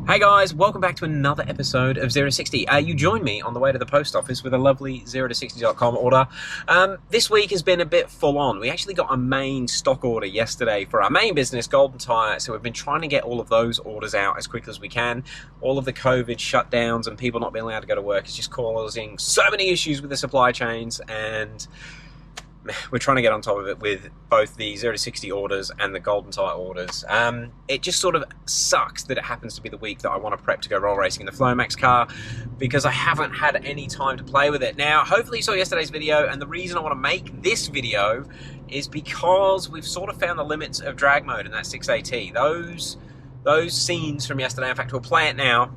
Hey guys, welcome back to another episode of 0 to 60. You joined me on the way to the post office with a lovely 0 to 60.com order. This week has been a bit full on. We actually got a main stock order yesterday for our main business, Golden Tire, so we've been trying to get all of those orders out as quickly as we can. All of the COVID shutdowns and people not being allowed to go to work is just causing so many issues with the supply chains, and we're trying to get on top of it with both the 0 to 60 orders and the Golden Tire orders. It just sort of sucks that it happens to be the week that I want to prep to go roll racing in the Flomax car, because I haven't had any time to play with it. Now, hopefully you saw yesterday's video, and the reason I want to make this video is because we've sort of found the limits of drag mode in that 6AT. Those scenes from yesterday, in fact, we'll play it now.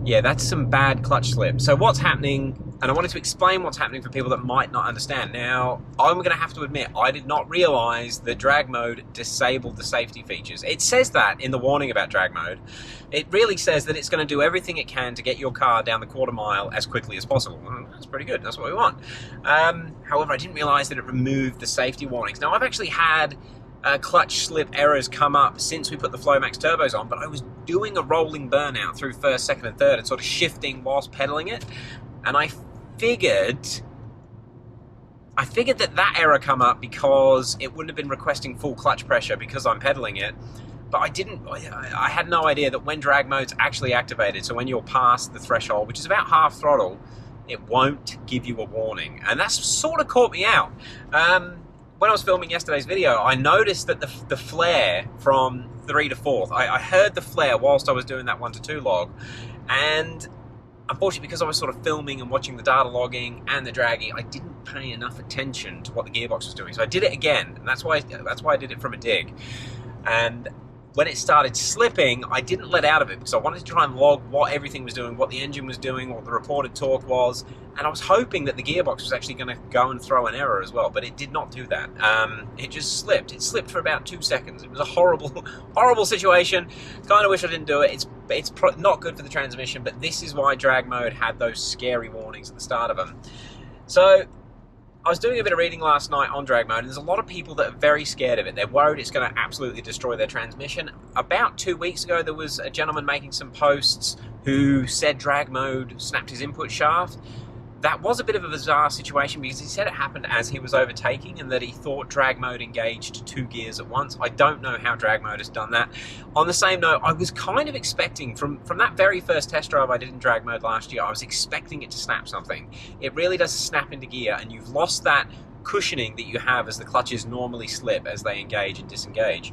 Yeah, that's some bad clutch slip. So what's happening, and I wanted to explain what's happening for people that might not understand. Now, I'm going to have to admit, I did not realize that drag mode disabled the safety features. It says that in the warning about drag mode. It really says that it's going to do everything it can to get your car down the quarter mile as quickly as possible. That's pretty good, that's what we want. However, I didn't realize that it removed the safety warnings. Now, I've actually had clutch slip errors come up since we put the Flomax turbos on, but I was doing a rolling burnout through first, second and third and sort of shifting whilst pedaling it, and I figured that error come up because it wouldn't have been requesting full clutch pressure because I'm pedaling it, but I had no idea that when drag mode's actually activated, so when you're past the threshold, which is about half throttle, it won't give you a warning, and that's sort of caught me out. When I was filming yesterday's video, I noticed that the flare from 3 to 4th, I heard the flare whilst I was doing that 1 to 2 log, and unfortunately because I was sort of filming and watching the data logging and the dragging, I didn't pay enough attention to what the gearbox was doing. So I did it again, and that's why I did it from a dig. And when it started slipping, I didn't let out of it because I wanted to try and log what everything was doing, what the engine was doing, what the reported torque was, and I was hoping that the gearbox was actually going to go and throw an error as well, but it did not do that. It just slipped. It slipped for about 2 seconds. It was a horrible, horrible situation. Kind of wish I didn't do it. It's not good for the transmission, but this is why drag mode had those scary warnings at the start of them. So I was doing a bit of reading last night on drag mode, and there's a lot of people that are very scared of it. They're worried it's going to absolutely destroy their transmission. About 2 weeks ago, there was a gentleman making some posts who said drag mode snapped his input shaft. That was a bit of a bizarre situation because he said it happened as he was overtaking and that he thought drag mode engaged 2 gears at once. I don't know how drag mode has done that. On the same note, I was kind of expecting, from that very first test drive I did in drag mode last year, I was expecting it to snap something. It really does snap into gear, and you've lost that cushioning that you have as the clutches normally slip as they engage and disengage.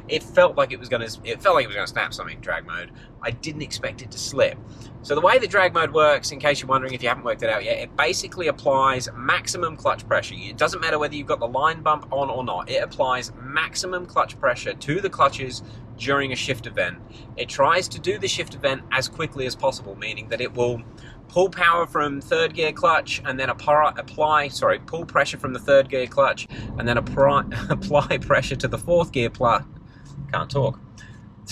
It felt like it was going to snap something, drag mode. I didn't expect it to slip. So the way the drag mode works, in case you're wondering if you haven't worked it out yet, it basically applies maximum clutch pressure. It doesn't matter whether you've got the line bump on or not. It applies maximum clutch pressure to the clutches during a shift event. It tries to do the shift event as quickly as possible, meaning that it will pull power from third gear clutch and then pull pressure from the third gear clutch and then apply pressure to the fourth gear to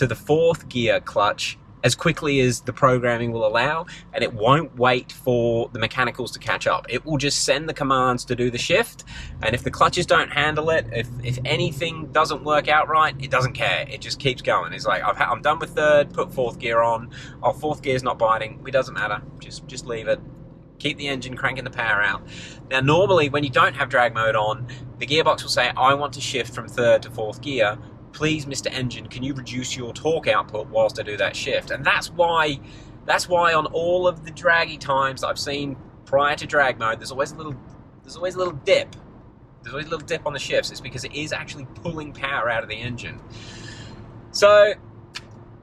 the fourth gear clutch as quickly as the programming will allow, and it won't wait for the mechanicals to catch up. It will just send the commands to do the shift, and if the clutches don't handle it, if anything doesn't work out right, it doesn't care. It just keeps going. It's like, I'm done with third, put fourth gear on. Oh, fourth gear's not biting. It doesn't matter. Just leave it. Keep the engine cranking the power out. Now, normally when you don't have drag mode on, the gearbox will say, I want to shift from third to fourth gear. Please, Mr. Engine, can you reduce your torque output whilst I do that shift? And that's why on all of the draggy times that I've seen prior to drag mode, there's always a little dip. There's always a little dip on the shifts. It's because it is actually pulling power out of the engine. So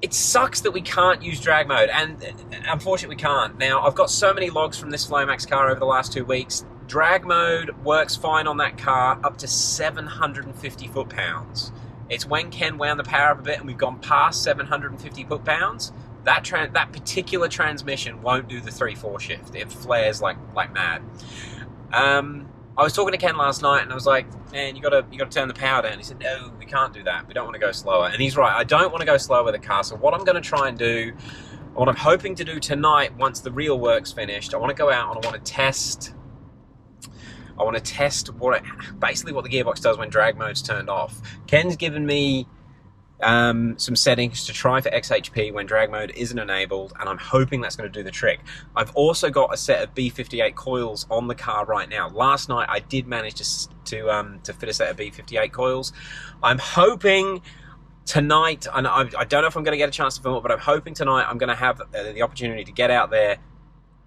it sucks that we can't use drag mode, and unfortunately we can't. Now, I've got so many logs from this Flomax car over the last 2 weeks. Drag mode works fine on that car up to 750 foot-pounds. It's when Ken wound the power up a bit and we've gone past 750 foot-pounds, that particular transmission won't do the 3-4 shift. It flares like mad. I was talking to Ken last night and I was like, man, you gotta turn the power down. He said, no, we can't do that. We don't want to go slower. And he's right, I don't want to go slower with the car. So what I'm going to try and do, What I'm hoping to do tonight, once the real work's finished, I want to go out and I want to test basically what the gearbox does when drag mode's turned off. Ken's given me some settings to try for XHP when drag mode isn't enabled, and I'm hoping that's going to do the trick. I've also got a set of B58 coils on the car right now. Last night I did manage to fit a set of B58 coils. I'm hoping tonight, and I don't know if I'm going to get a chance to film it, but I'm hoping tonight I'm going to have the opportunity to get out there,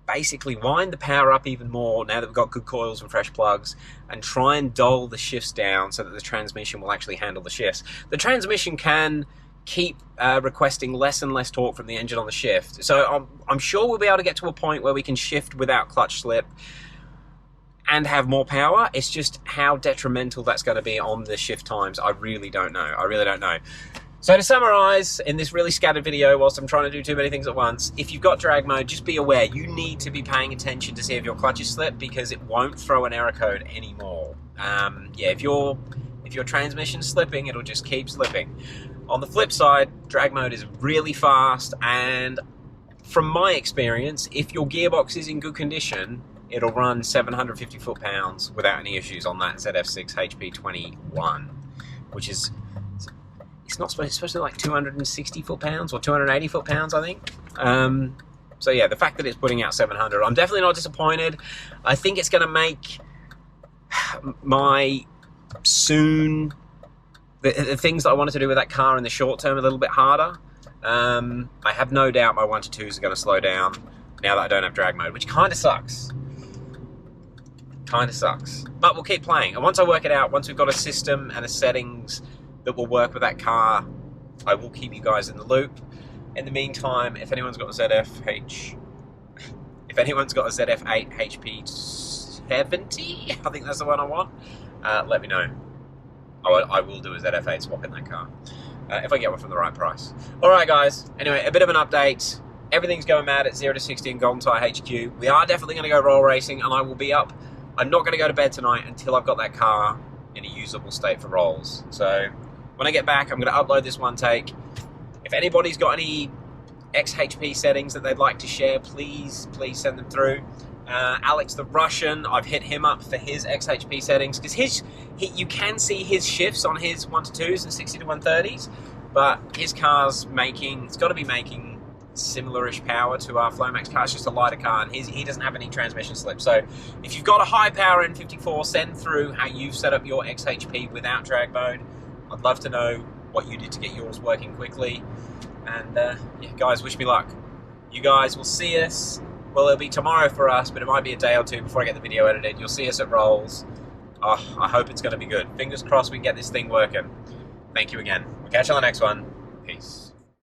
basically wind the power up even more now that we've got good coils and fresh plugs, and try and dull the shifts down so that the transmission will actually handle the shifts. The transmission can keep requesting less and less torque from the engine on the shift, so I'm sure we'll be able to get to a point where we can shift without clutch slip and have more power. It's just how detrimental that's going to be on the shift times. I really don't know. I really don't know. So to summarize in this really scattered video, whilst I'm trying to do too many things at once, if you've got drag mode, just be aware you need to be paying attention to see if your clutch is slipped, because it won't throw an error code anymore. Yeah, if your transmission's slipping, it'll just keep slipping. On the flip side, drag mode is really fast, and from my experience, if your gearbox is in good condition, it'll run 750 foot-pounds without any issues on that ZF6 HP21, which is, it's not supposed to like 260 foot-pounds or 280 foot-pounds, I think. So yeah, the fact that it's putting out 700, I'm definitely not disappointed. I think it's going to make my the things that I wanted to do with that car in the short term a little bit harder. I have no doubt my 1-2s are going to slow down now that I don't have drag mode, which kind of sucks. Kind of sucks. But we'll keep playing. And once I work it out, once we've got a system and a settings that will work with that car, I will keep you guys in the loop. In the meantime, if anyone's got a ZF8 HP70, I think that's the one I want, let me know. I will do a ZF8 swap in that car, if I get one from the right price. Alright guys, anyway, a bit of an update. Everything's going mad at 0 to 60 in Golden Tire HQ. We are definitely going to go roll racing, and I will be up. I'm not going to go to bed tonight until I've got that car in a usable state for rolls. So when I get back, I'm going to upload this one take. If anybody's got any XHP settings that they'd like to share, please send them through. Alex the Russian, I've hit him up for his XHP settings, because you can see his shifts on his 1-2s and 60 to 130s, but his car's it's got to be making similar-ish power to our Flomax car. It's just a lighter car, and he doesn't have any transmission slip. So if you've got a high power N54, send through how you've set up your XHP without drag mode. I'd love to know what you did to get yours working quickly. And yeah, guys, wish me luck. You guys will see us, well, it'll be tomorrow for us, but it might be a day or two before I get the video edited. You'll see us at Rolls. Oh, I hope it's going to be good. Fingers crossed we can get this thing working. Thank you again. We'll catch you on the next one. Peace.